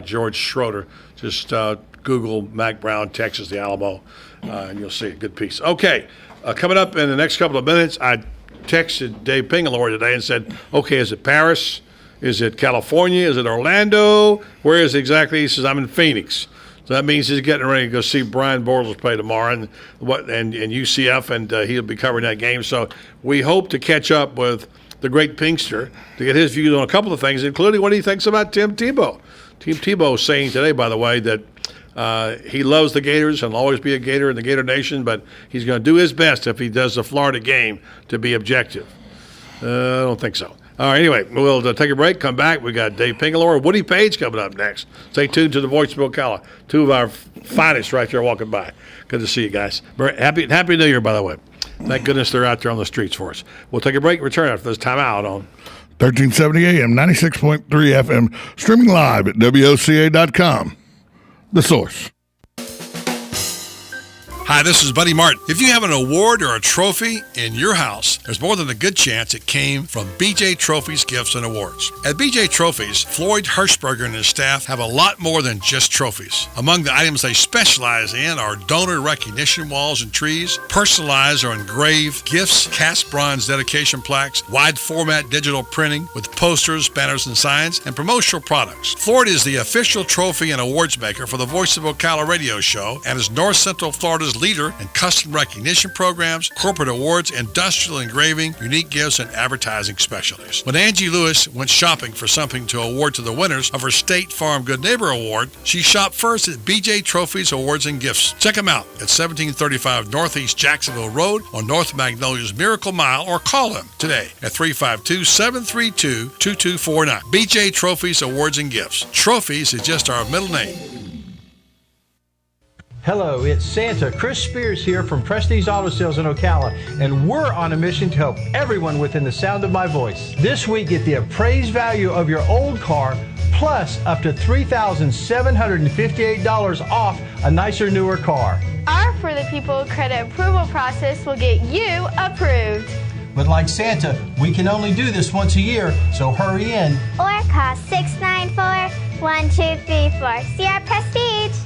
George Schroeder. Just Google Mac Brown, Texas, the Alamo, and you'll see a good piece. Okay, coming up in the next couple of minutes, I texted Dave Pingalore today and said, okay, is it Paris? Is it California? Is it Orlando? Where is it exactly? He says, I'm in Phoenix. So that means he's getting ready to go see Brian Bortles play tomorrow and UCF, and he'll be covering that game. So we hope to catch up with the great Pinkster to get his views on a couple of things, including what he thinks about Tim Tebow. Tim Tebow saying today, by the way, that he loves the Gators and will always be a Gator in the Gator Nation, but he's going to do his best if he does the Florida game to be objective. I don't think so. All right, anyway, we'll take a break, come back. We got Dave Pingalore, Woody Page coming up next. Stay tuned to the Voice of Ocala. Two of our finest right there walking by. Good to see you guys. Happy New Year, by the way. Thank goodness they're out there on the streets for us. We'll take a break and return after this timeout on 1370 AM, 96.3 FM, streaming live at WOCA.com. The Source. Hi, this is Buddy Martin. If you have an award or a trophy in your house, there's more than a good chance it came from BJ Trophies Gifts and Awards. At BJ Trophies, Floyd Hirschberger and his staff have a lot more than just trophies. Among the items they specialize in are donor recognition walls and trees, personalized or engraved gifts, cast bronze dedication plaques, wide format digital printing with posters, banners, and signs, and promotional products. Floyd is the official trophy and awards maker for the Voice of Ocala radio show and is North Central Florida's leader in custom recognition programs, corporate awards, industrial engraving, unique gifts, and advertising specialties. When Angie Lewis went shopping for something to award to the winners of her State Farm Good Neighbor Award, she shopped first at BJ Trophies Awards and Gifts. Check them out at 1735 Northeast Jacksonville Road on North Magnolia's Miracle Mile, or call them today at 352-732-2249. BJ Trophies Awards and Gifts. Trophies is just our middle name. Hello, it's Santa. Chris Spears here from Prestige Auto Sales in Ocala, and we're on a mission to help everyone within the sound of my voice. This week, get the appraised value of your old car plus up to $3,758 off a nicer, newer car. Our For the People credit approval process will get you approved. But like Santa, we can only do this once a year, so hurry in. Or call 694-1234. See our Prestige.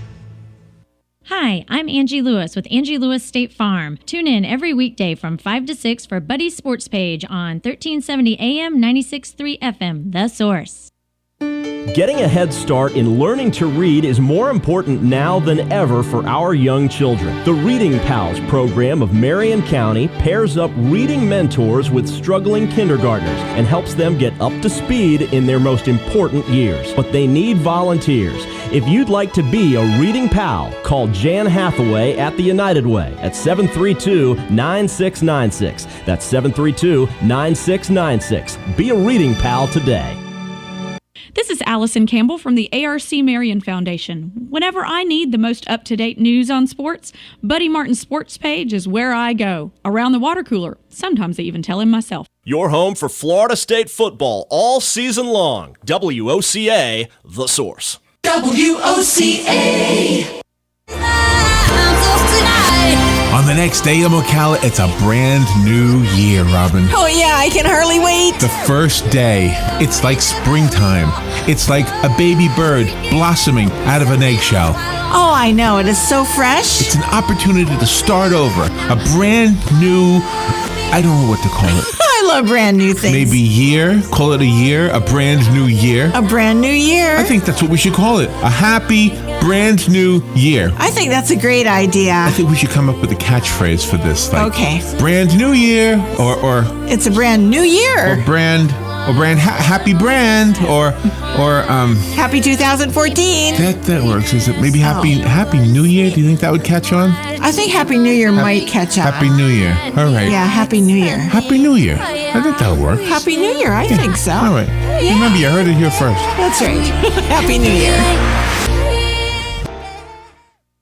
Hi, I'm Angie Lewis with Angie Lewis State Farm. Tune in every weekday from 5 to 6 for Buddy's Sports Page on 1370 AM, 96.3 FM, The Source. Getting a head start in learning to read is more important now than ever for our young children. The Reading Pals program of Marion County pairs up reading mentors with struggling kindergartners and helps them get up to speed in their most important years. But they need volunteers. If you'd like to be a Reading Pal, call Jan Hathaway at the United Way at 732-9696. That's 732-9696. Be a Reading Pal today. This is Allison Campbell from the ARC Marion Foundation. Whenever I need the most up-to-date news on sports, Buddy Martin's Sports Page is where I go. Around the water cooler. Sometimes I even tell him myself. Your home for Florida State football all season long. WOCA, The Source. WOCA. On the next day in Ocala, it's a brand new year, Robin. Oh yeah, I can hardly wait. The first day, it's like springtime. It's like a baby bird blossoming out of an eggshell. Oh, I know. It is so fresh. It's an opportunity to start over. A brand new, I don't know what to call it. I love brand new things. Maybe year. Call it a year. A brand new year. A brand new year. I think that's what we should call it. A happy brand new year. I think that's a great idea. I think we should come up with a catchphrase for this. Like, okay. Brand new year, or it's a brand new year. Happy brand, or Happy 2014. That works. Is it maybe Happy New Year? Do you think that would catch on? I think Happy New Year might catch on. Happy New Year. All right. Yeah, Happy New Year. Happy New Year. I think that'll work. Happy New Year. I think so. All right. Yeah. Remember, you heard it here first. That's right. Happy New Year.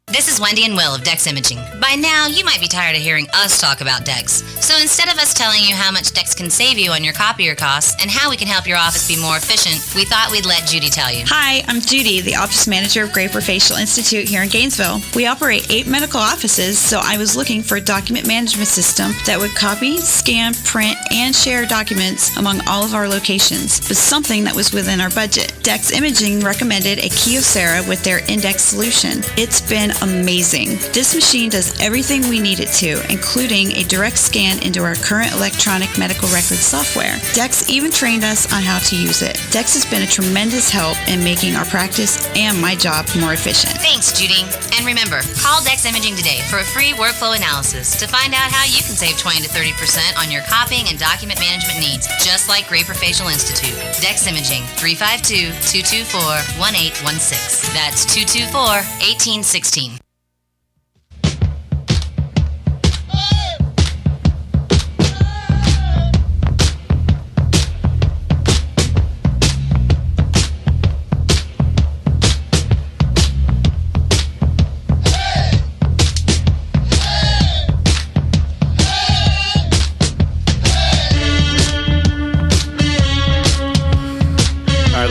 This is is Wendy and Will of Dex Imaging. By now, you might be tired of hearing us talk about Dex. So instead of us telling you how much Dex can save you on your copier costs and how we can help your office be more efficient, we thought we'd let Judy tell you. Hi, I'm Judy, the office manager of Graper Facial Institute here in Gainesville. We operate 8 medical offices, so I was looking for a document management system that would copy, scan, print, and share documents among all of our locations, but something that was within our budget. Dex Imaging recommended a Kyocera with their Index solution. It's been amazing. This machine does everything we need it to, including a direct scan into our current electronic medical record software. Dex even trained us on how to use it. Dex has been a tremendous help in making our practice and my job more efficient. Thanks, Judy. And remember, call Dex Imaging today for a free workflow analysis to find out how you can save 20 to 30% on your copying and document management needs, just like Graper Facial Institute. Dex Imaging, 352-224-1816. That's 224-1816.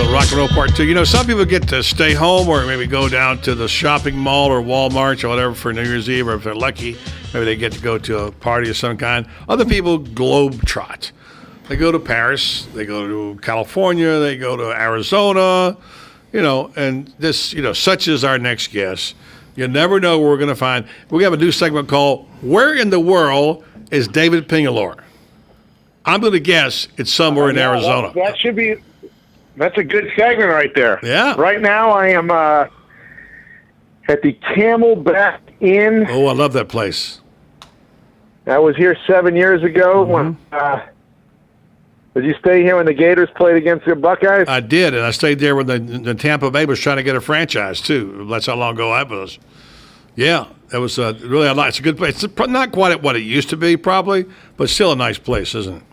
Rock and roll part 2. You know, some people get to stay home or maybe go down to the shopping mall or Walmart or whatever for New Year's Eve, or if they're lucky, maybe they get to go to a party of some kind. Other people globetrot. They go to Paris, they go to California, they go to Arizona, you know, and this, you know, such is our next guest. You never know where we're going to find. We have a new segment called Where in the World is David Pingalore? I'm going to guess it's somewhere in Arizona. That should be... That's a good segment right there. Yeah. Right now I am at the Camelback Inn. Oh, I love that place. I was here 7 years ago. When did you stay here when the Gators played against the Buckeyes? I did, and I stayed there when the Tampa Bay was trying to get a franchise, too. That's how long ago I was. Yeah, that was really a lot. It's a good place. It's not quite what it used to be, probably, but still a nice place, isn't it?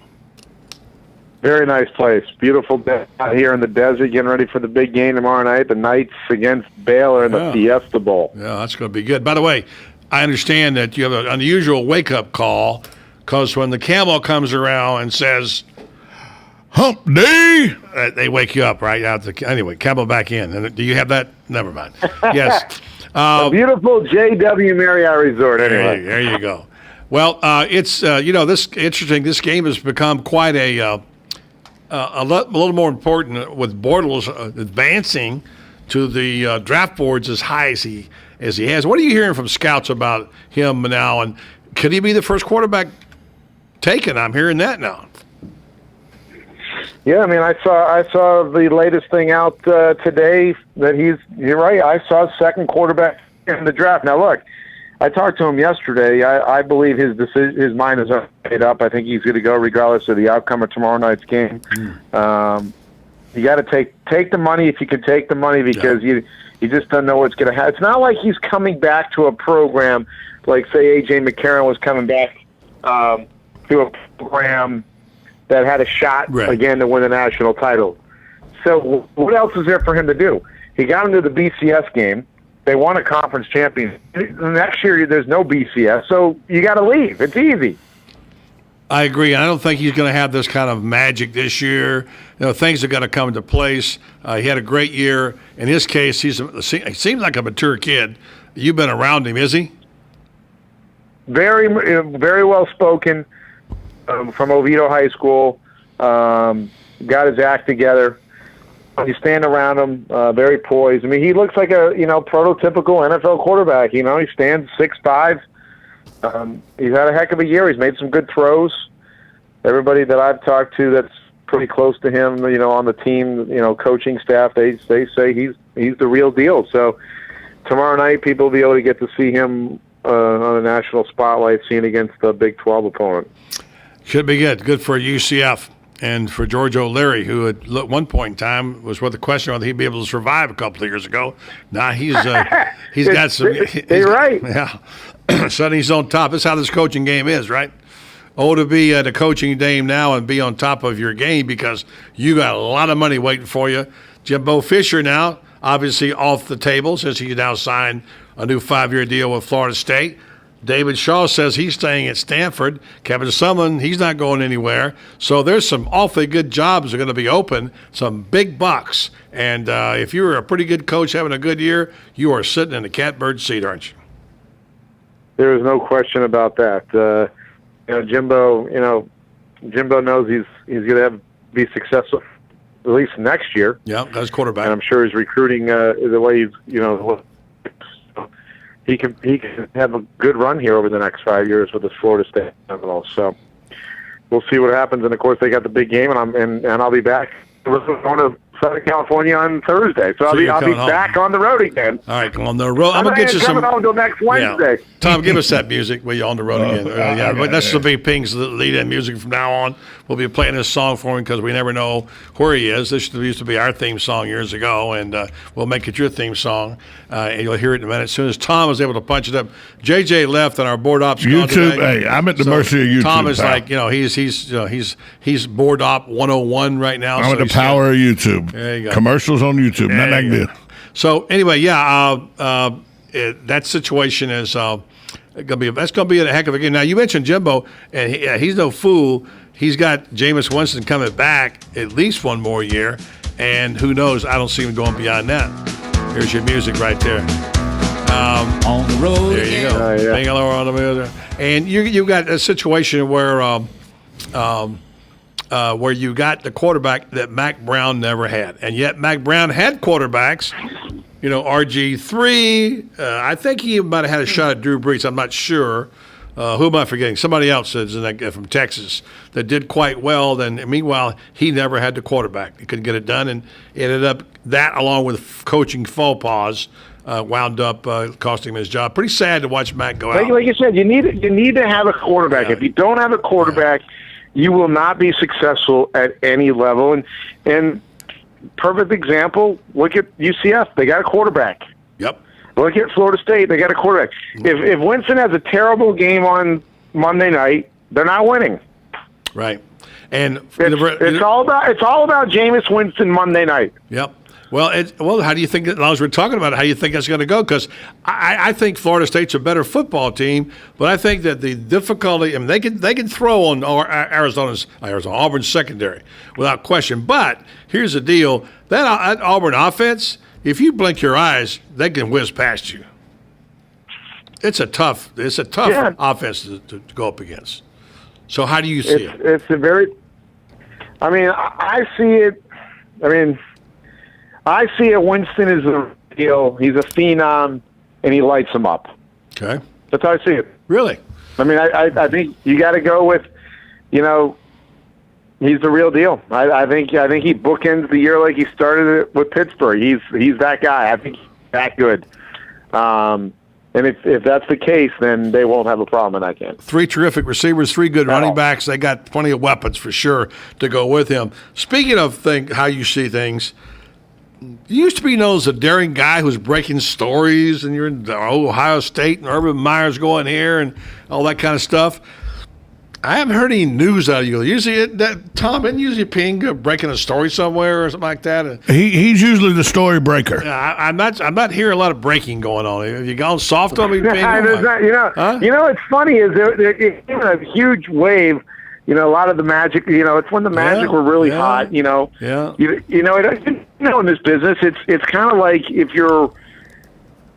Very nice place. Beautiful day out here in the desert, getting ready for the big game tomorrow night, the Knights against Baylor in the Fiesta Bowl. Yeah, that's going to be good. By the way, I understand that you have an unusual wake-up call because when the camel comes around and says, hump day, they wake you up, right? Anyway, camel back in. And do you have that? Never mind. Yes. A beautiful JW Marriott Resort, anyway. There you go. Well, it's, this interesting. This game has become quite a little more important with Bortles advancing to the draft boards as high as he has. What are you hearing from scouts about him now? And could he be the first quarterback taken? I'm hearing that now. Yeah, I mean, I saw the latest thing out today that you're right. I saw second quarterback in the draft. Now, look, I talked to him yesterday. I believe his mind is made up. I think he's going to go regardless of the outcome of tomorrow night's game. You got to take the money if you can take the money, because you just don't know what's going to happen. It's not like he's coming back to a program like, say, A.J. McCarron was coming back to a program that had a shot again to win the national title. So what else is there for him to do? He got into the BCS game. They won a conference champion. Next year, there's no BCS, so you got to leave. It's easy. I agree. I don't think he's going to have this kind of magic this year. You know, things are going to come into place. He had a great year. In his case, he seems like a mature kid. You've been around him, is he? Very, very well spoken. From Oviedo High School, got his act together. You stand around him, very poised. I mean, he looks like a prototypical NFL quarterback. He stands 6'5". He's had a heck of a year. He's made some good throws. Everybody that I've talked to that's pretty close to him, on the team, coaching staff, they say he's the real deal. So tomorrow night, people will be able to get to see him on a national spotlight, seen against the Big 12 opponent. Should be good. Good for UCF and for George O'Leary, who at one point in time was with the question whether he'd be able to survive a couple of years ago. Now he's got some. You're right. Yeah, suddenly he's on top. That's how this coaching game is, right? Oh, to be at a coaching game now and be on top of your game because you got a lot of money waiting for you. Jimbo Fisher now. obviously off the table since he now signed a new 5-year deal with Florida State. David Shaw says he's staying at Stanford. Kevin Sumlin, he's not going anywhere. So there's some awfully good jobs that are going to be open, some big bucks. And if you're a pretty good coach having a good year, you are sitting in the catbird seat, aren't you? There is no question about that. Jimbo knows he's going to be successful at least next year. Yeah, that's quarterback. And I'm sure he's recruiting the way he can have a good run here over the next 5 years with his Florida State Seminoles. So we'll see what happens. And of course, they got the big game, and I'll be back. We're going to Southern California on Thursday, so I'll be back on the road again. All right, come on the road. I'm gonna get you some. Coming home until next Wednesday. Yeah. Tom, give us that music while you're on the road again. But this will be Ping's lead-in music from now on. We'll be playing this song for him because we never know where he is. This used to be our theme song years ago, and we'll make it your theme song, and you'll hear it in a minute. As soon as Tom was able to punch it up, JJ left on our board ops. YouTube. Hey, I'm at the mercy of YouTube. Tom is pal. like, he's board op 101 right now. I'm at the power of YouTube. There you go. Commercials on YouTube. Not like this. So anyway, that situation is that's gonna be a heck of a game. Now you mentioned Jimbo, and he's no fool. He's got Jameis Winston coming back at least one more year, and who knows? I don't see him going beyond that. Here's your music right there. On the road. There you go. Bangalore on the road. And you got a situation where you got the quarterback that Mac Brown never had, and yet Mac Brown had quarterbacks. RG3. I think he might have had a shot at Drew Brees. I'm not sure. Who am I forgetting? Somebody else is from Texas that did quite well. Then, meanwhile, he never had the quarterback. He couldn't get it done, and it ended up that, along with coaching faux pas, wound up costing him his job. Pretty sad to watch Mac go out. Like you said, you need to have a quarterback. Yeah. If you don't have a quarterback, you will not be successful at any level. And perfect example, look at UCF. They got a quarterback. Yep. Look at Florida State. They got a quarterback. If Winston has a terrible game on Monday night, they're not winning. Right. And it's all about Jameis Winston Monday night. Yep. Well, how do you think, as long as we're talking about it, how do you think that's going to go? Because I think Florida State's a better football team, but I think that the difficulty, they can throw on Auburn's secondary without question. But here's the deal: that Auburn offense, if you blink your eyes, they can whiz past you. It's a tough offense to go up against. So how do you see it? It's a very. I see it. I see it. Winston is a deal. He's a phenom, and he lights them up. Okay, that's how I see it. Really? I think you got to go with, he's the real deal. I think he bookends the year like he started it with Pittsburgh. He's that guy. I think he's that good. And if that's the case, then they won't have a problem in that game. 3 terrific receivers, 3 good running backs. They got plenty of weapons for sure to go with him. Speaking of how you see things, you used to be known as a daring guy who's breaking stories, and you're in Ohio State, and Urban Meyer's going here, and all that kind of stuff. I haven't heard any news out of you. Usually, Tom, isn't usually Ping breaking a story somewhere or something like that? He's usually the story breaker. I'm not hearing a lot of breaking going on. Have you gone soft on me, Ping? It's funny is there came a huge wave. A lot of the Magic. It's when the Magic were really hot. Yeah. In this business, it's kind of like if you're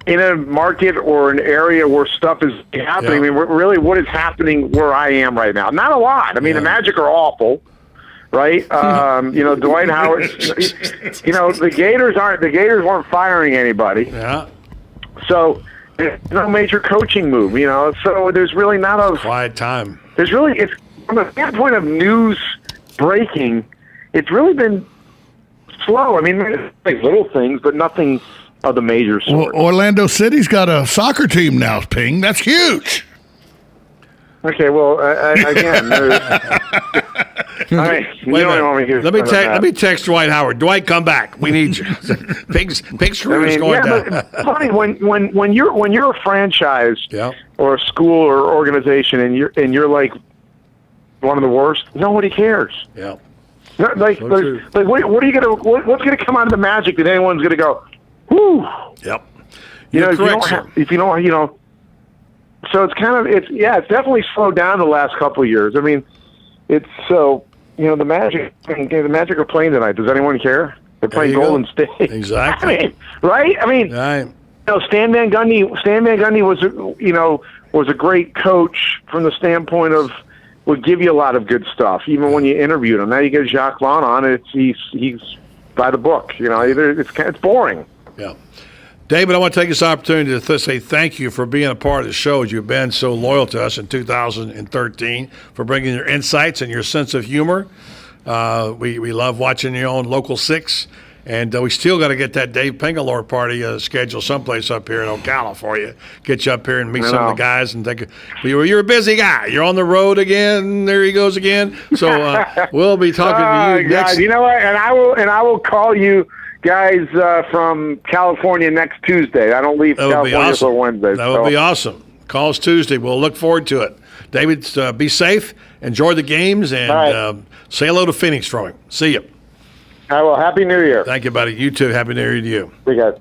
in a market or an area where stuff is happening. Yeah. Really, what is happening where I am right now? Not a lot. The Magic are awful, right? Dwight Howard. The Gators weren't firing anybody. Yeah. So there's no major coaching move. So there's really not a quiet time. There's really, it's from a standpoint of news breaking, it's really been slow. Like little things, but nothing of the major sort. Well, Orlando City's got a soccer team now, Ping. That's huge. Okay, well, again, let me text Dwight Howard. Dwight, come back. We need you. Pig's career is going down. But funny when you're a franchise or a school or organization and you're like one of the worst, nobody cares. Yeah. What are you what's gonna come out of the Magic that anyone's gonna go, Whew. Yep. You know, You're if you correct, don't sir. have, if you don't, you know, so it's kind of, it's definitely slowed down the last couple of years. I mean, it's so, you know, the Magic are playing tonight. Does anyone care? They're playing There you Golden go. State. Exactly. I mean, right? I mean, Right. you know, Stan Van Gundy was a great coach from the standpoint of would give you a lot of good stuff, even when you interviewed him. Now you get Jacques Vaughn on, and he's by the book. You know, it's boring. Yeah. David, I want to take this opportunity to say thank you for being a part of the show as you've been so loyal to us in 2013, for bringing your insights and your sense of humor. We love watching you on Local 6, and we still got to get that Dave Pingalore party scheduled someplace up here in Ocala for you. Get you up here and meet some of the guys. And take. You're a busy guy. You're on the road again. There he goes again. So we'll be talking to you next. Guys, you know what? And I will call you guys from California next Tuesday. I don't leave California until Wednesday. That would be awesome. Call us Tuesday. We'll look forward to it. David, be safe. Enjoy the games, and say hello to Phoenix from him. See you. I will. Happy New Year. Thank you, buddy. You too. Happy New Year to you. See you guys.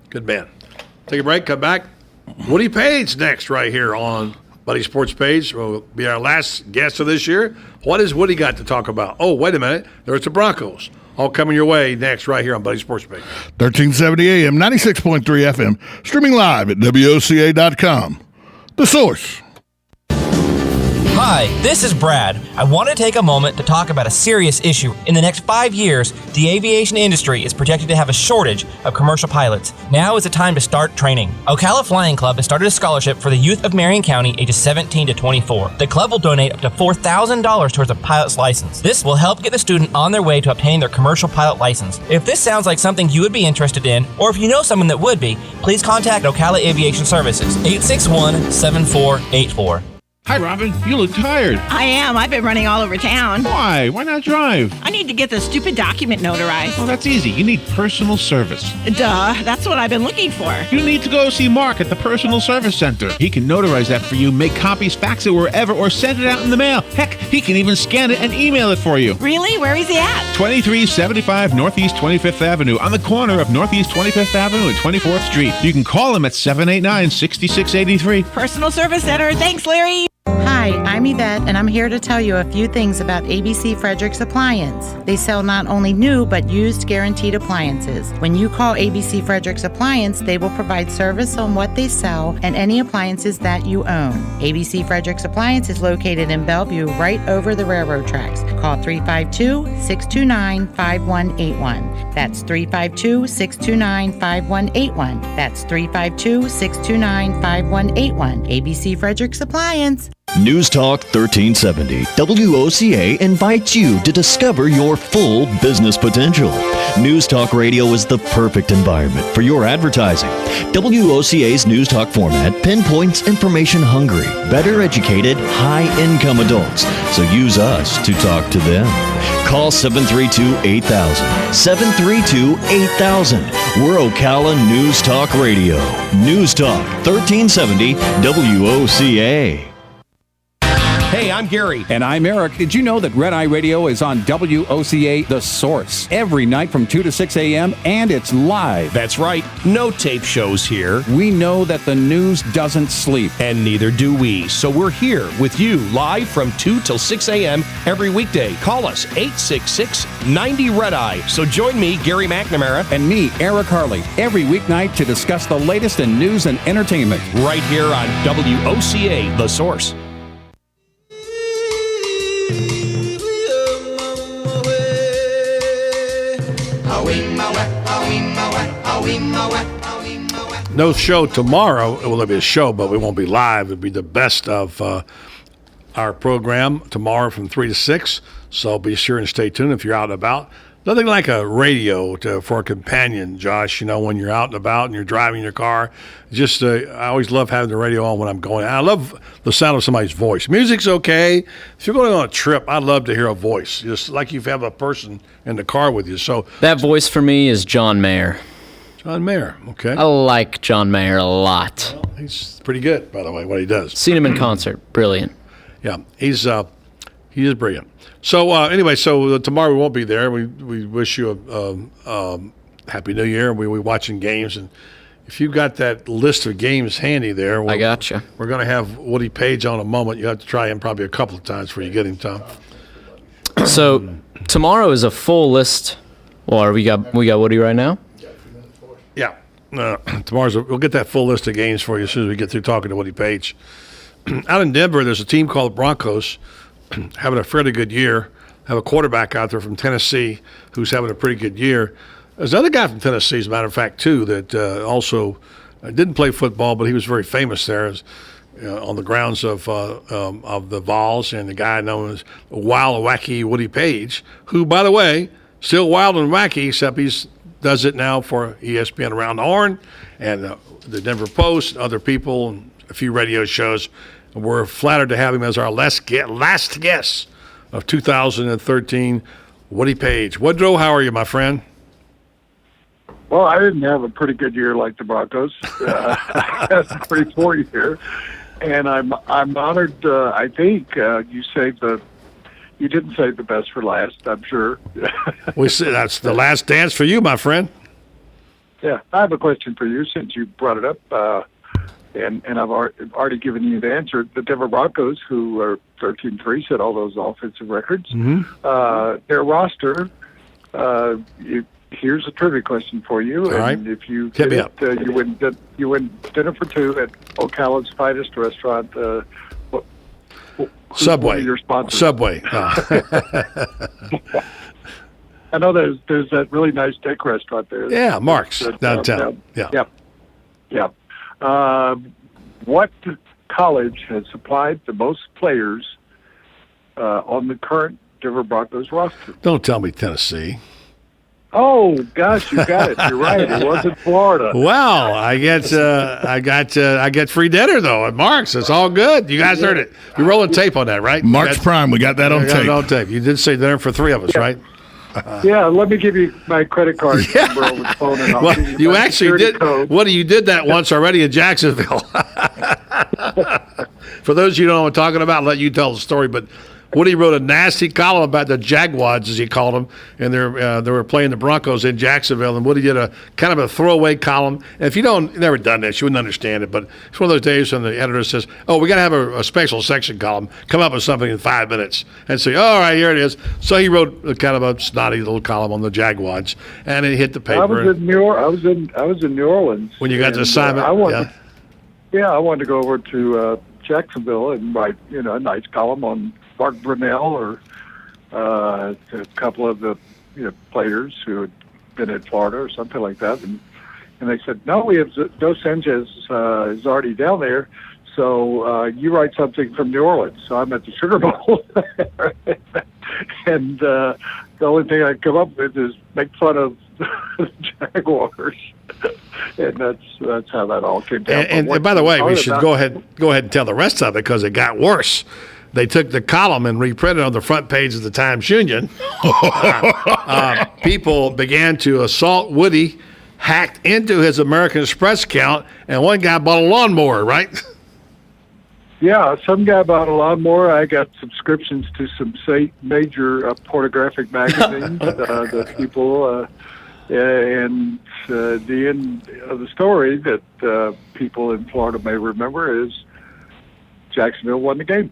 Good man. Take a break. Come back. Woody Page next right here on Buddy Sports Page. Will be our last guest of this year. What has Woody got to talk about? Oh, wait a minute. There's the Broncos. All coming your way next right here on Buddy Sports Page. 1370 AM, 96.3 FM, streaming live at WOCA.com. The Source. Hi, this is Brad. I want to take a moment to talk about a serious issue. In the next 5 years, the aviation industry is projected to have a shortage of commercial pilots. Now is the time to start training. Ocala Flying Club has started a scholarship for the youth of Marion County ages 17 to 24. The club will donate up to $4,000 towards a pilot's license. This will help get the student on their way to obtaining their commercial pilot license. If this sounds like something you would be interested in, or if you know someone that would be, please contact Ocala Aviation Services, 861-7484. Hi, Robin. You look tired. I am. I've been running all over town. Why? Why not drive? I need to get this stupid document notarized. Well, that's easy. You need personal service. Duh. That's what I've been looking for. You need to go see Mark at the Personal Service Center. He can notarize that for you, make copies, fax it wherever, or send it out in the mail. Heck, he can even scan it and email it for you. Really? Where is he at? 2375 Northeast 25th Avenue, on the corner of Northeast 25th Avenue and 24th Street. You can call him at 789-6683. Personal Service Center. Thanks, Larry. Hi, I'm Yvette, and I'm here to tell you a few things about ABC Frederick's Appliance. They sell not only new, but used guaranteed appliances. When you call ABC Frederick's Appliance, they will provide service on what they sell and any appliances that you own. ABC Frederick's Appliance is located in Bellevue, right over the railroad tracks. Call 352-629-5181. That's 352-629-5181. That's 352-629-5181. ABC Frederick's Appliance. News Talk 1370 WOCA invites you to discover your full business potential. News Talk Radio is the perfect environment for your advertising. WOCA's News Talk format pinpoints information-hungry, better educated, high-income adults, so use us to talk to them. Call 732-8000. 732-8000. We're Ocala News Talk Radio. News Talk 1370 WOCA. Hey, I'm Gary. And I'm Eric. Did you know that Red Eye Radio is on WOCA The Source every night from 2 to 6 a.m. and it's live? That's right. No tape shows here. We know that the news doesn't sleep. And neither do we. So we're here with you live from 2 till 6 a.m. every weekday. Call us 866-90-RED-EYE. So join me, Gary McNamara. And me, Eric Harley, every weeknight to discuss the latest in news and entertainment. Right here on WOCA The Source. No show tomorrow. Well, there'll be a show, but we won't be live. It'll be the best of our program tomorrow from 3 to 6. So be sure and stay tuned if you're out and about. Nothing like a radio for a companion, Josh, you know, when you're out and about and you're driving your car. Just I always love having the radio on when I'm going. I love the sound of somebody's voice. Music's okay. If you're going on a trip, I'd love to hear a voice, just like you have a person in the car with you. So that voice for me is John Mayer. John Mayer, okay. I like John Mayer a lot. Well, he's pretty good, by the way, what he does. Seen him in concert. Brilliant. Yeah, he is brilliant. So anyway, so tomorrow we won't be there. We wish you Happy New Year. We were watching games, and if you've got that list of games handy there, I got you. We're going to have Woody Page on in a moment. You have to try him probably a couple of times before you get him, Tom. So tomorrow is a full list. Well, we got Woody right now. Yeah. We'll get that full list of games for you as soon as we get through talking to Woody Page. Out in Denver, there's a team called Broncos having a fairly good year. Have a quarterback out there from Tennessee who's having a pretty good year. There's another guy from Tennessee, as a matter of fact, too, that also didn't play football, but he was very famous there on the grounds of the Vols, and the guy known as Wild Wacky Woody Page, who, by the way, still wild and wacky, except he does it now for ESPN Around the Horn and the Denver Post and other people and a few radio shows. We're flattered to have him as our last guest of 2013, Woody Page. Woodrow, how are you, my friend? Well, I didn't have a pretty good year like the Broncos. I had a pretty poor year, and I'm honored. I think you didn't save the best for last. I'm sure. We see that's the last dance for you, my friend. Yeah, I have a question for you since you brought it up, and I've already given you the answer. The Denver Broncos, who are 13-3, set all those offensive records. Their roster. Here's a trivia question for you. All right. And if you Hit me get it, you win dinner for two at Ocala's finest restaurant. Subway. Your sponsors? Subway. I know there's that really nice steak restaurant there. Yeah, Mark's downtown. Yeah. What college has supplied the most players on the current Denver Broncos roster? Don't tell me Tennessee. Oh gosh, you got it. You're right. It wasn't Florida. Well, I get free dinner though at Mark's. It's all good. You guys heard it. You're rolling tape on that, right? Mark's Prime. We got that on tape. You did say dinner for three of us, right? Yeah, let me give you my credit card number over the phone, and I'll give you you my actually did. code. What you did that once already in Jacksonville. For those of you who don't know what I'm talking about, I'll let you tell the story. But Woody wrote a nasty column about the Jaguars, as he called them, and they were playing the Broncos in Jacksonville. And Woody did a kind of a throwaway column. And if you've never done this, you wouldn't understand it. But it's one of those days when the editor says, "Oh, we got to have a special section column. Come up with something in 5 minutes." And say, "All right, here it is." So he wrote a kind of a snotty little column on the Jaguars, and it hit the paper. I was in New Orleans when you got the assignment. I wanted to go over to Jacksonville and write a nice column on Mark Brunell or a couple of the players who had been at Florida or something like that, and they said, "No, we have Joe Sanchez is already down there, so you write something from New Orleans." So I'm at the Sugar Bowl, and the only thing I come up with is make fun of the Jaguars, and that's how that all came down. And by the way, we should go ahead and tell the rest of it because it got worse. They took the column and reprinted it on the front page of the Times-Union. People began to assault Woody, hacked into his American Express account, and one guy bought a lawnmower, right? Yeah, some guy bought a lawnmower. I got subscriptions to some major pornographic magazines. The people, and the end of the story that people in Florida may remember is Jacksonville won the game.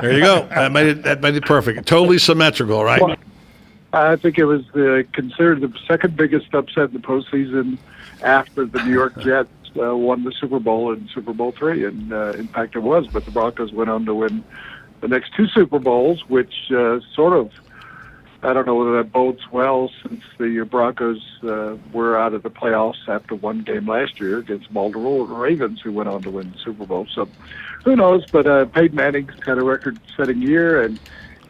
There you go. That made it perfect. Totally symmetrical, right? Well, I think it was considered the second biggest upset in the postseason after the New York Jets won the Super Bowl in Super Bowl III, and in fact it was. But the Broncos went on to win the next two Super Bowls, which sort of, I don't know whether that bodes well since the Broncos were out of the playoffs after one game last year against Baltimore Ravens, who went on to win the Super Bowl. So who knows? But Peyton Manning's had a record-setting year, and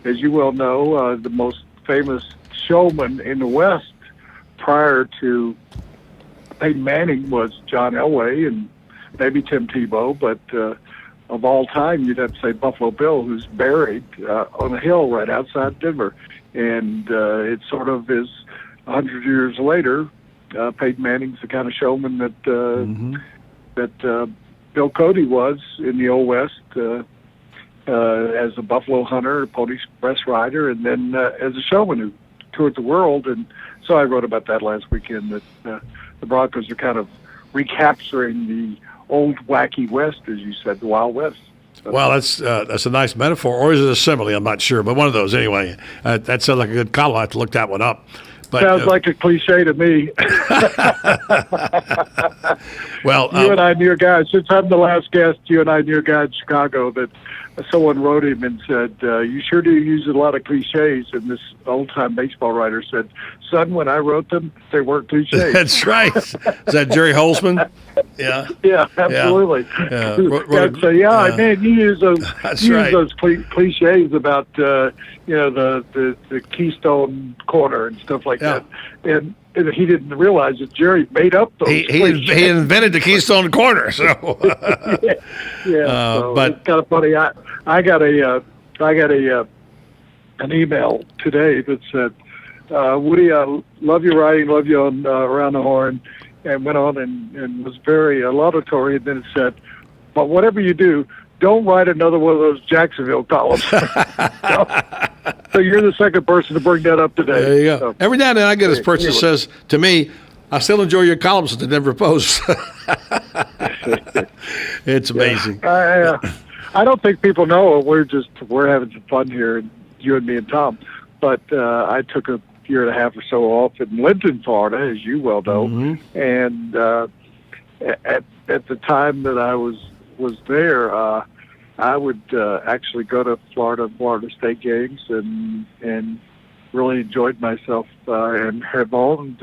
as you well know, the most famous showman in the West prior to Peyton Manning was John Elway and maybe Tim Tebow, but of all time, you'd have to say Buffalo Bill, who's buried on a hill right outside Denver. And it sort of is 100 years later, Peyton Manning's the kind of showman that Bill Cody was in the Old West as a buffalo hunter, a Pony Express rider, and then as a showman who toured the world, and so I wrote about that last weekend. That the Broncos are kind of recapturing the old wacky West, as you said, the Wild West. Well, that's a nice metaphor, or is it a simile? I'm not sure, but one of those anyway. That sounds like a good column. I have to look that one up. But, sounds like a cliche to me. Well, you and I knew a guy, since I'm the last guest, you and I knew a guy in Chicago that someone wrote him and said, you sure do use a lot of cliches. And this old-time baseball writer said, son, when I wrote them, they weren't cliches. That's right. Is that Jerry Holzman? Yeah. Yeah, absolutely. Yeah. Man, you use those, That's you use right. those cliches about, the Keystone Corner and stuff like that. And he didn't realize that Jerry made up those cliches. He invented the Keystone Corner, so. So but it's kind of funny. I got an email today that said, Woody, I love your writing, love you on Around the Horn, and went on and was very laudatory. And then it said, but whatever you do, don't write another one of those Jacksonville columns. So you're the second person to bring that up today. there you go. So, Every now and then I get this person that anyway. says to me, I still enjoy your columns that they never post. It's amazing. I don't think people know. We're having some fun here, you and me and Tom. But I took a year and a half or so off in Linton, Florida, as you well know. Mm-hmm. And at the time that I was there, I would actually go to Florida State games and really enjoyed myself and have owned.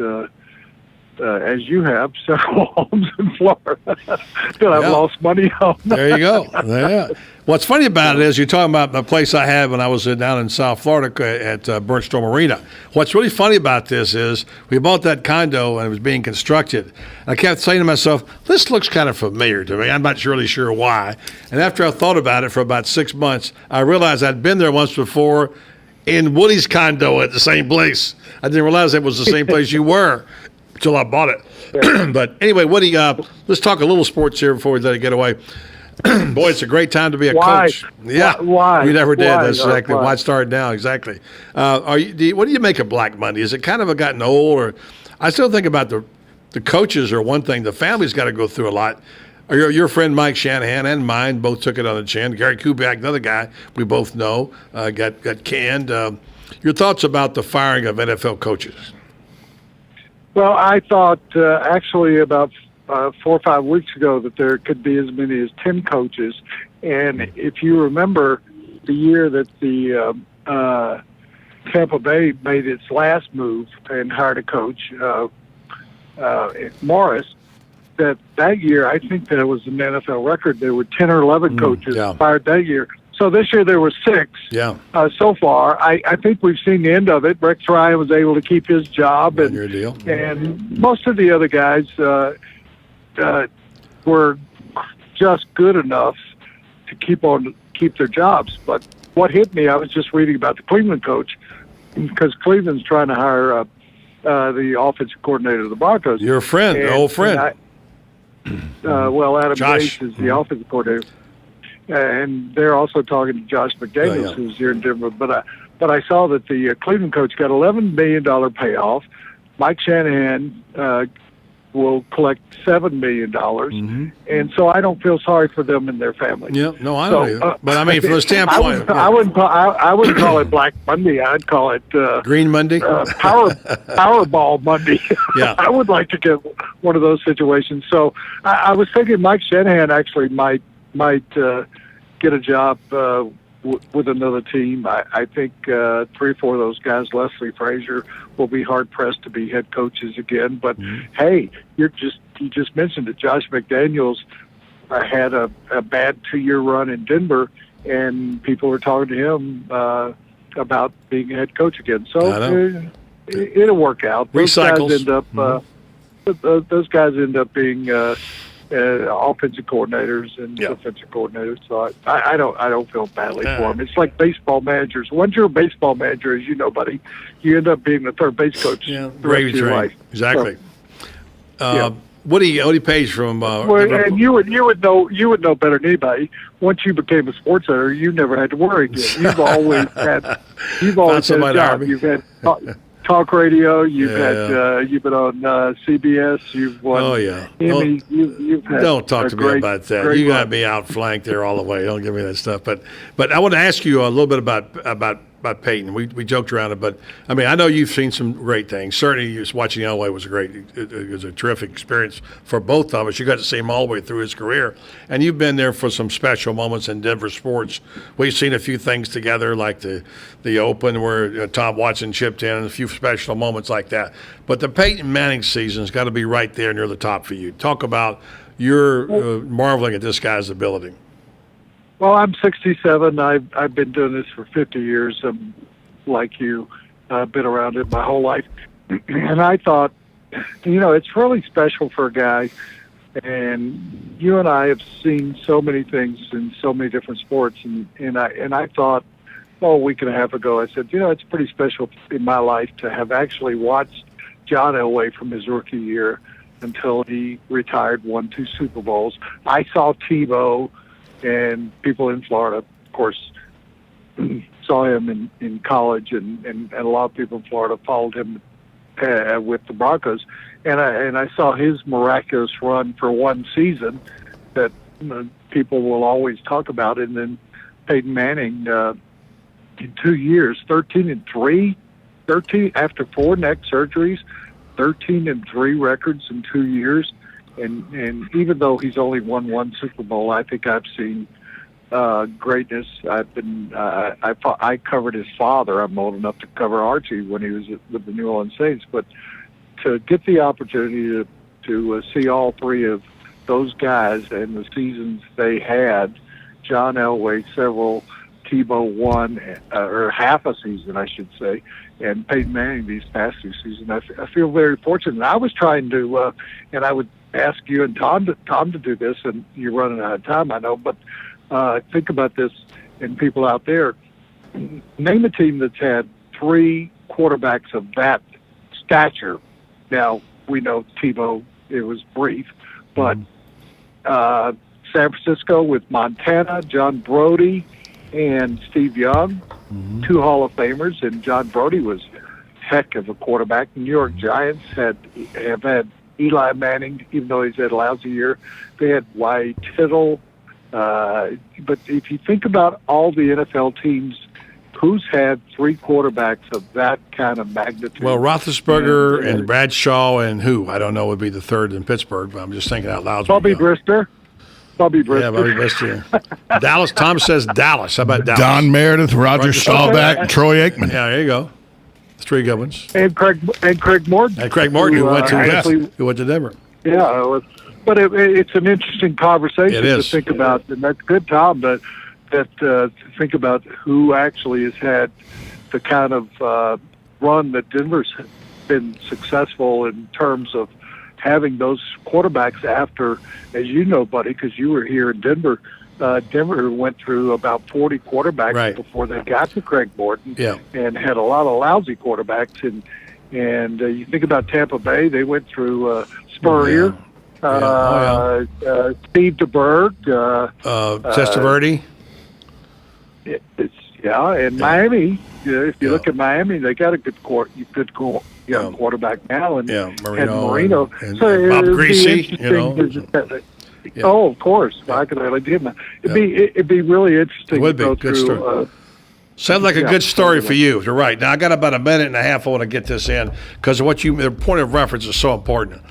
As you have, several homes in Florida that I've lost money on. There you go. Yeah. What's funny about it is you're talking about the place I had when I was down in South Florida at Burnstone Marina. What's really funny about this is we bought that condo and it was being constructed. I kept saying to myself, this looks kind of familiar to me. I'm not really sure why. And after I thought about it for about 6 months, I realized I'd been there once before in Woody's condo at the same place. I didn't realize it was the same place you were until I bought it. But anyway, Woody, let's talk a little sports here before we let it get away. Boy, it's a great time to be a coach. Yeah, Why? We never did. Why? That's exactly why it started now. Exactly. What do you make of Black Monday? Is it kind of gotten old, or I still think about the coaches are one thing. The family's got to go through a lot. Your friend Mike Shanahan and mine both took it on the chin. Gary Kubiak, another guy we both know, got canned. Your thoughts about the firing of NFL coaches? Well, I thought actually about 4 or 5 weeks ago that there could be as many as 10 coaches. And if you remember the year that the Tampa Bay made its last move and hired a coach, Morris, that year, I think that it was an NFL record. There were 10 or 11 coaches fired that year. So this year there were 6 so far. I think we've seen the end of it. Rex Ryan was able to keep his job, and most of the other guys were just good enough to keep their jobs. But what hit me, I was just reading about the Cleveland coach, because Cleveland's trying to hire the offensive coordinator of the Broncos. Your friend, old friend. Adam Josh. Gase is the offensive coordinator. And they're also talking to Josh McDaniels, who's here in Denver. But I saw that the Cleveland coach got $11 million payoff. Mike Shanahan will collect $7 million, and so I don't feel sorry for them and their family. Yeah, no, I don't either. But I mean, from a standpoint, I wouldn't call it Black Monday. I'd call it Green Monday, Powerball Monday. Yeah, I would like to get one of those situations. So I was thinking Mike Shanahan actually might get a job with another team. I think 3 or 4 of those guys, Leslie Frazier, will be hard pressed to be head coaches again. But hey, you just mentioned it. Josh McDaniels had a bad 2-year run in Denver, and people were talking to him about being a head coach again. So it'll work out. Those guys end up. Those guys end up being offensive coordinators and defensive coordinators. So I don't feel badly for them. It's like baseball managers. Once you're a baseball manager, as you know, buddy, you end up being the third base coach the rest of your life. Exactly. Woody Page from and you would know better than anybody. Once you became a sports editor, you never had to worry again. You've always had a job. talk radio. You've had you've been on CBS. You've won. Oh, yeah. Emmy. You've had. Don't talk a to me great, about that. great You got run. me outflanked there all the way. Don't give me that stuff. But I want to ask you a little bit about Peyton. We joked around it, but I mean, I know you've seen some great things. Certainly, just watching Elway was it was a terrific experience for both of us. You got to see him all the way through his career, and you've been there for some special moments in Denver sports. We've seen a few things together, like the Open where Tom Watson chipped in, and a few special moments like that. But the Peyton Manning season's got to be right there near the top for you. Talk about your marveling at this guy's ability. Well, I'm 67. I've been doing this for 50 years. I'm like you, been around it my whole life. And I thought, it's really special for a guy. And you and I have seen so many things in so many different sports. And I thought, a week and a half ago, I said, it's pretty special in my life to have actually watched John Elway from his rookie year until he retired, won 2 Super Bowls. I saw Tebow. And people in Florida, of course, saw him in college, and a lot of people in Florida followed him with the Broncos. And I saw his miraculous run for one season that people will always talk about. And then Peyton Manning, in 2 years, 13-3, after 4 neck surgeries, 13-3 records in 2 years. And even though he's only won 1 Super Bowl, I think I've seen greatness. I've been I covered his father. I'm old enough to cover Archie when he was with the New Orleans Saints. But to get the opportunity to see all 3 of those guys and the seasons they had, John Elway several, Tebow 1 or half a season, I should say, and Peyton Manning these past 2 seasons. I feel very fortunate. And I was trying to, and I would ask you and Tom to do this, and you're running out of time, I know, but think about this, and people out there, name a team that's had 3 quarterbacks of that stature. Now, we know Tebow, it was brief, but San Francisco with Montana, John Brody, and Steve Young, 2 Hall of Famers, and John Brody was heck of a quarterback. The New York Giants have had Eli Manning, even though he's had a lousy year. They had White, Tittle. But if you think about all the NFL teams, who's had 3 quarterbacks of that kind of magnitude? Well, Roethlisberger and Bradshaw and who? I don't know would be the third in Pittsburgh, but I'm just thinking out loud. Bobby Brister. Yeah, Bobby Brister. Dallas. Tom says Dallas. How about Dallas? Don Meredith, Roger Staubach, Troy Aikman. Yeah, there you go. 3 good ones. And Craig Morgan. And Craig Morgan, who went to Denver. Yeah, but it's an interesting conversation to think about, and that's good, Tom, to think about who actually has had the kind of run that Denver's been successful in terms of having those quarterbacks after, as you know, buddy, because you were here in Denver. Denver went through about 40 quarterbacks before they got to Craig Morton, and had a lot of lousy quarterbacks. And you think about Tampa Bay, they went through Spurrier, Steve DeBerg, Testaverde. And Miami. If you look at Miami, they got a good quarterback now, and Marino. And Bob Greasy, Oh, of course. I could really do that. It'd be really interesting to go through. Sounds like a good story for you. You're right. Now I got about a minute and a half. I want to get this in because the point of reference is so important.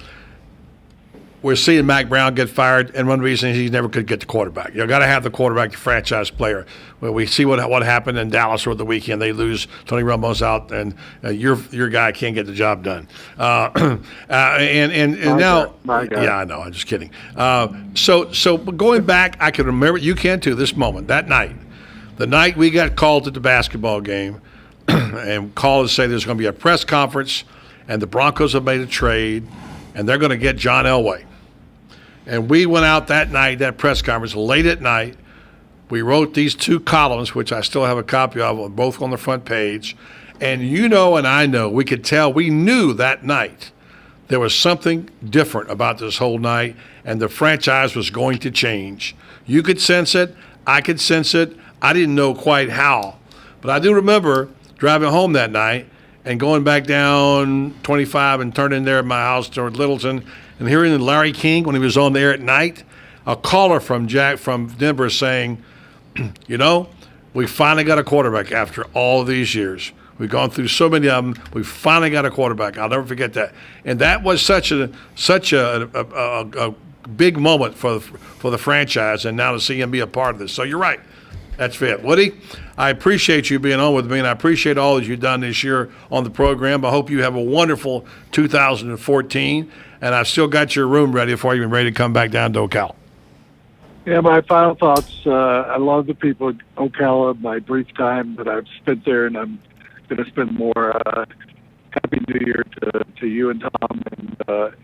We're seeing Mac Brown get fired, and one reason is he never could get the quarterback. You got to have the quarterback, the franchise player. Well, we see what happened in Dallas over the weekend. They lose. Tony Romo's out, and your guy can't get the job done. And now, yeah, I know. I'm just kidding. So going back, I can remember. You can too. This moment, that night, the night we got called at the basketball game, and called to say there's going to be a press conference, and the Broncos have made a trade, and they're going to get John Elway. And we went out that night, that press conference, late at night. We wrote these 2 columns, which I still have a copy of, both on the front page. And you know and I know, we could tell, we knew that night there was something different about this whole night, and the franchise was going to change. You could sense it. I could sense it. I didn't know quite how. But I do remember driving home that night and going back down 25 and turning there at my house toward Littleton, and hearing Larry King when he was on the air at night, a caller from Denver saying, we finally got a quarterback after all of these years. We've gone through so many of them. We finally got a quarterback. I'll never forget that. And that was such a big moment for the franchise, and now to see him be a part of this. So you're right. That's it. Woody, I appreciate you being on with me, and I appreciate all that you've done this year on the program. I hope you have a wonderful 2014, and I've still got your room ready for you and ready to come back down to Ocala. Yeah, my final thoughts. I love the people at Ocala, my brief time that I've spent there, and I'm going to spend more. Happy New Year to you and Tom and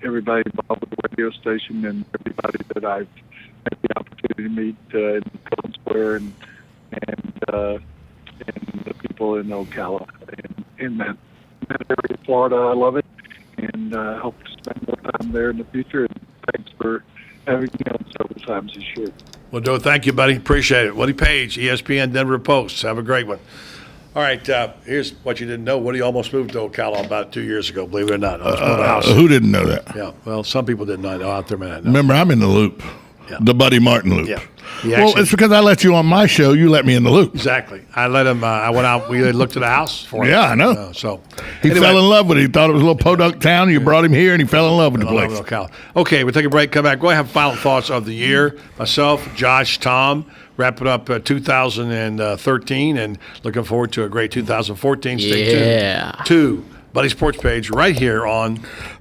everybody involved with the radio station and everybody that I've had the opportunity to meet in Golden Square and the people in Ocala and in that area of Florida. I love it, and hope to spend more time there in the future. And thanks for having me on several times this year. Well, Joe, thank you, buddy. Appreciate it. Woody Page, ESPN Denver Post. Have a great one. All right, here's what you didn't know. Woody almost moved to Ocala about 2 years ago, believe it or not. Who didn't know that? Yeah, well, some people didn't know out there, man. Remember, I'm in the loop, the Buddy Martin loop. Yeah. Well, it's because I let you on my show. You let me in the loop. Exactly. I let him. I went out. We looked at the house for him. Yeah, I know. He anyway, fell in love with it. He thought it was a little podunk town. You brought him here, and he fell in love with the place. Okay, we'll take a break. Come back. Go ahead and have final thoughts of the year. Myself, Josh, Tom, wrapping up 2013, and looking forward to a great 2014. Stay tuned to Buddy Sports Page right here on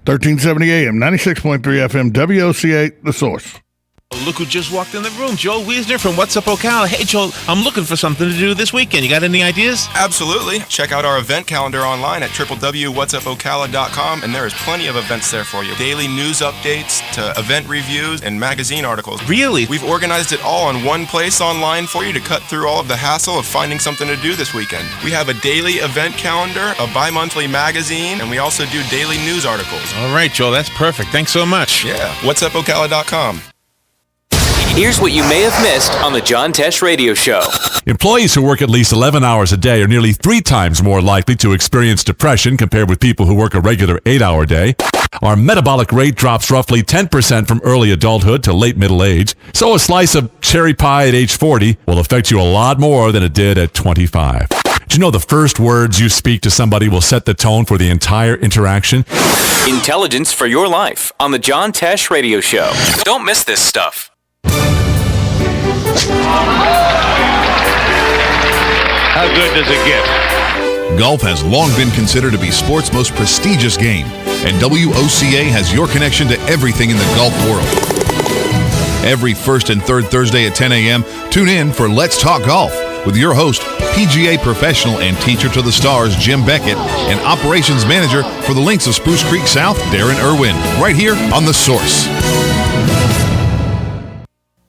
1370 AM, 96.3 FM, WOCA, The Source. Look who just walked in the room. Joel Wiesner from What's Up Ocala. Hey, Joel, I'm looking for something to do this weekend. You got any ideas? Absolutely. Check out our event calendar online at www.whatsupocala.com, and there is plenty of events there for you. Daily news updates to event reviews and magazine articles. Really? We've organized it all in one place online for you to cut through all of the hassle of finding something to do this weekend. We have a daily event calendar, a bi-monthly magazine, and we also do daily news articles. All right, Joel, that's perfect. Thanks so much. Yeah, whatsupocala.com. Here's what you may have missed on the John Tesh Radio Show. Employees who work at least 11 hours a day are nearly 3 times more likely to experience depression compared with people who work a regular 8-hour day. Our metabolic rate drops roughly 10% from early adulthood to late middle age. So a slice of cherry pie at age 40 will affect you a lot more than it did at 25. Do you know the first words you speak to somebody will set the tone for the entire interaction? Intelligence for your life on the John Tesh Radio Show. Don't miss this stuff. How good does it get? Golf has long been considered to be sport's most prestigious game, and WOCA has your connection to everything in the golf world. Every first and third Thursday at 10 a.m., tune in for Let's Talk Golf with your host, PGA professional and teacher to the stars, Jim Beckett, and operations manager for the Links of Spruce Creek South, Darren Irwin, right here on The Source.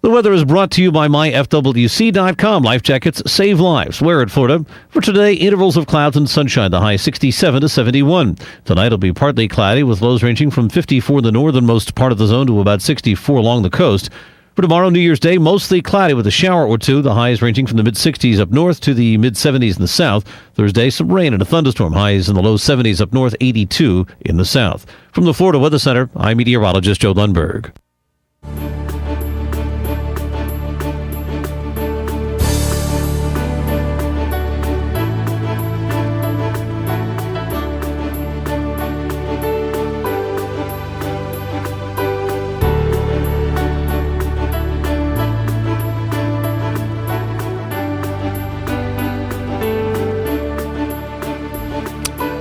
The weather is brought to you by myfwc.com. Life jackets save lives. Wear it, Florida. For today, intervals of clouds and sunshine. The high 67 to 71. Tonight will be partly cloudy with lows ranging from 54 in the northernmost part of the zone to about 64 along the coast. For tomorrow, New Year's Day, mostly cloudy with a shower or two. The highs ranging from the mid-60s up north to the mid-70s in the south. Thursday, some rain and a thunderstorm. Highs in the low 70s up north, 82 in the south. From the Florida Weather Center, I'm meteorologist Joe Lundberg.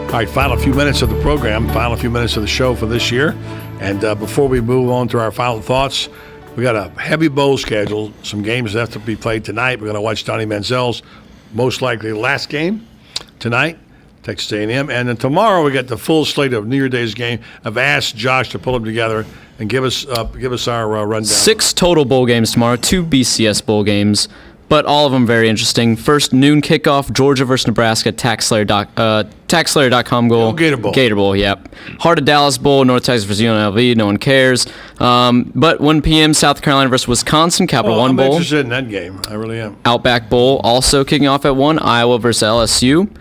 All right, final few minutes of the program, final few minutes of the show for this year. And before we move on to our final thoughts, we got a heavy bowl schedule, some games that have to be played tonight. We're going to watch Donnie Manziel's most likely last game tonight, Texas A&M. And then tomorrow we got the full slate of New Year's Day's game. I've asked Josh to pull them together and give us our rundown. 6 total bowl games tomorrow, 2 BCS bowl games, but all of them very interesting. First, noon kickoff, Georgia versus Nebraska, TaxSlayer.com goal. Gator Bowl. Gator Bowl, yep. Heart of Dallas Bowl, North Texas versus UNLV, no one cares. But 1 p.m., South Carolina versus Wisconsin, Capital One Bowl. I'm interested in that game. I really am. Outback Bowl also kicking off at 1, Iowa versus LSU.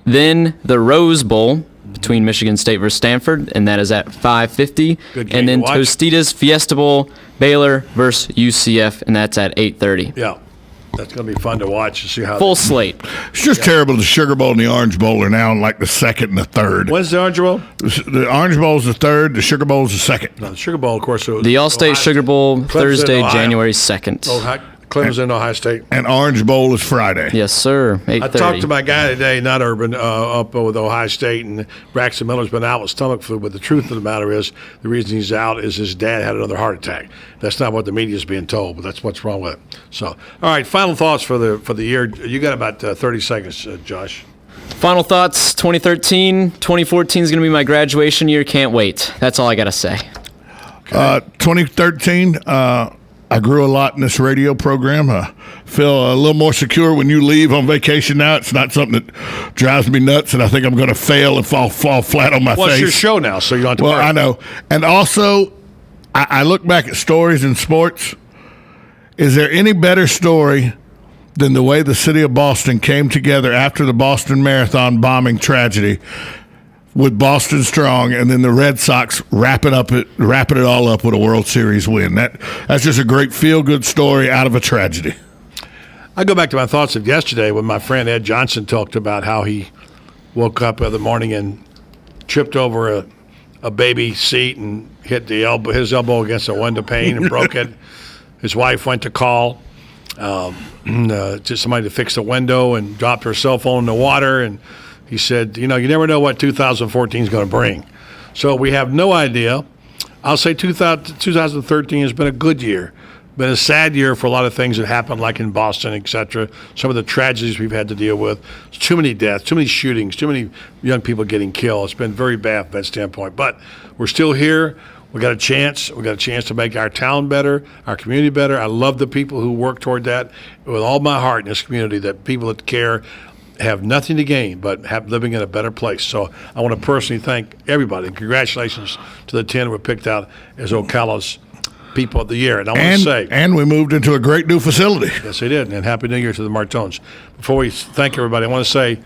Then the Rose Bowl between Michigan State versus Stanford, and that is at 5:50. Good game And then to watch. Tostitos Fiesta Bowl, Baylor versus UCF, and that's at 8:30. Yeah. That's going to be fun to watch and see how. Full slate. It's just terrible. The Sugar Bowl and the Orange Bowl are now in like the second and the third. When's the Orange Bowl? The Orange Bowl is the third. The Sugar Bowl is the second. No, the Sugar Bowl, of course. The All-State Sugar Bowl, Thursday, January 2nd. Clemson in Ohio State. And Orange Bowl is Friday. Yes, sir. 8:30. I talked to my guy today, not Urban, up with Ohio State, and Braxton Miller's been out with stomach flu. But the truth of the matter is, the reason he's out is his dad had another heart attack. That's not what the media's being told, but that's what's wrong with it. So, all right, final thoughts for the year. You got about 30 seconds, Josh. Final thoughts, 2013, 2014 is going to be my graduation year. Can't wait. That's all I got to say. 2013, I grew a lot in this radio program. I feel a little more secure when you leave on vacation now. It's not something that drives me nuts, and I think I'm going to fail and fall flat on my face. Well, it's your show now, so you don't have to Well, worry. I know. And also, I look back at stories in sports. Is there any better story than the way the city of Boston came together after the Boston Marathon bombing tragedy with Boston Strong, and then the Red Sox wrapping it all up with a World Series win? That's just a great feel-good story out of a tragedy. I go back to my thoughts of yesterday when my friend Ed Johnson talked about how he woke up in the morning and tripped over a baby seat and hit his elbow against a window pane and broke it. His wife went to call to somebody to fix the window and dropped her cell phone in the water. And he said, you never know what 2014 is going to bring. So we have no idea. I'll say 2013 has been a good year. Been a sad year for a lot of things that happened, like in Boston, et cetera. Some of the tragedies we've had to deal with. Too many deaths, too many shootings, too many young people getting killed. It's been very bad from that standpoint. But we're still here. We got a chance. We got a chance to make our town better, our community better. I love the people who work toward that with all my heart in this community, that people that care have nothing to gain but living in a better place. So I want to personally thank everybody. Congratulations to the 10 who were picked out as Ocala's People of the Year. And I want to say... And we moved into a great new facility. Yes, they did. And Happy New Year to the Martones. Before we thank everybody, I want to say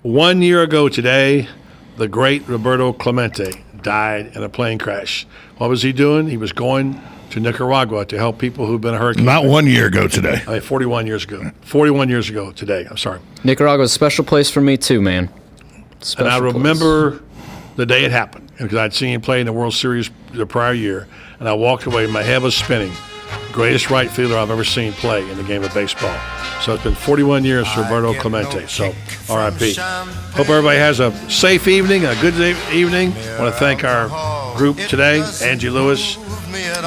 1 year ago today, the great Roberto Clemente died in a plane crash. What was he doing? He was going to Nicaragua to help people who've been hurricanes. Not 1 year ago today. 41 years ago. 41 years ago today. I'm sorry. Nicaragua's a special place for me too, man. And I remember the day it happened because I'd seen him play in the World Series the prior year, and I walked away. My head was spinning. Greatest right fielder I've ever seen play in the game of baseball. So it's been 41 years for Roberto Clemente. So R.I.P. Hope everybody has a safe evening, a good evening. I want to thank our group today, Angie Lewis,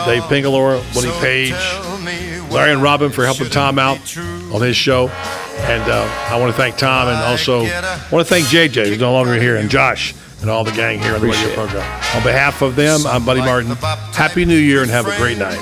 Dave Pingalore, Woody Page, Larry and Robin for helping Tom out on his show. And I want to thank Tom, and also want to thank JJ, who's no longer here, and Josh, and all the gang here on the radio program. On behalf of them, I'm Buddy Martin. Happy New Year and have a great night.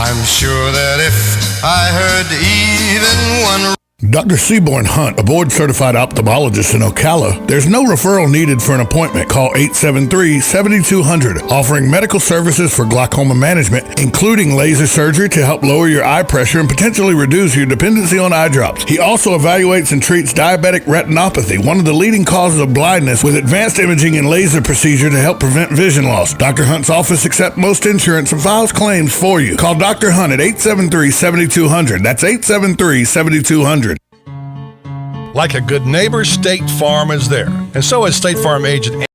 I'm sure that if I heard even one... Dr. Seaborn Hunt, a board-certified ophthalmologist in Ocala. There's no referral needed for an appointment. Call 873-7200, offering medical services for glaucoma management, including laser surgery to help lower your eye pressure and potentially reduce your dependency on eye drops. He also evaluates and treats diabetic retinopathy, one of the leading causes of blindness, with advanced imaging and laser procedure to help prevent vision loss. Dr. Hunt's office accepts most insurance and files claims for you. Call Dr. Hunt at 873-7200. That's 873-7200. Like a good neighbor, State Farm is there. And so is State Farm agent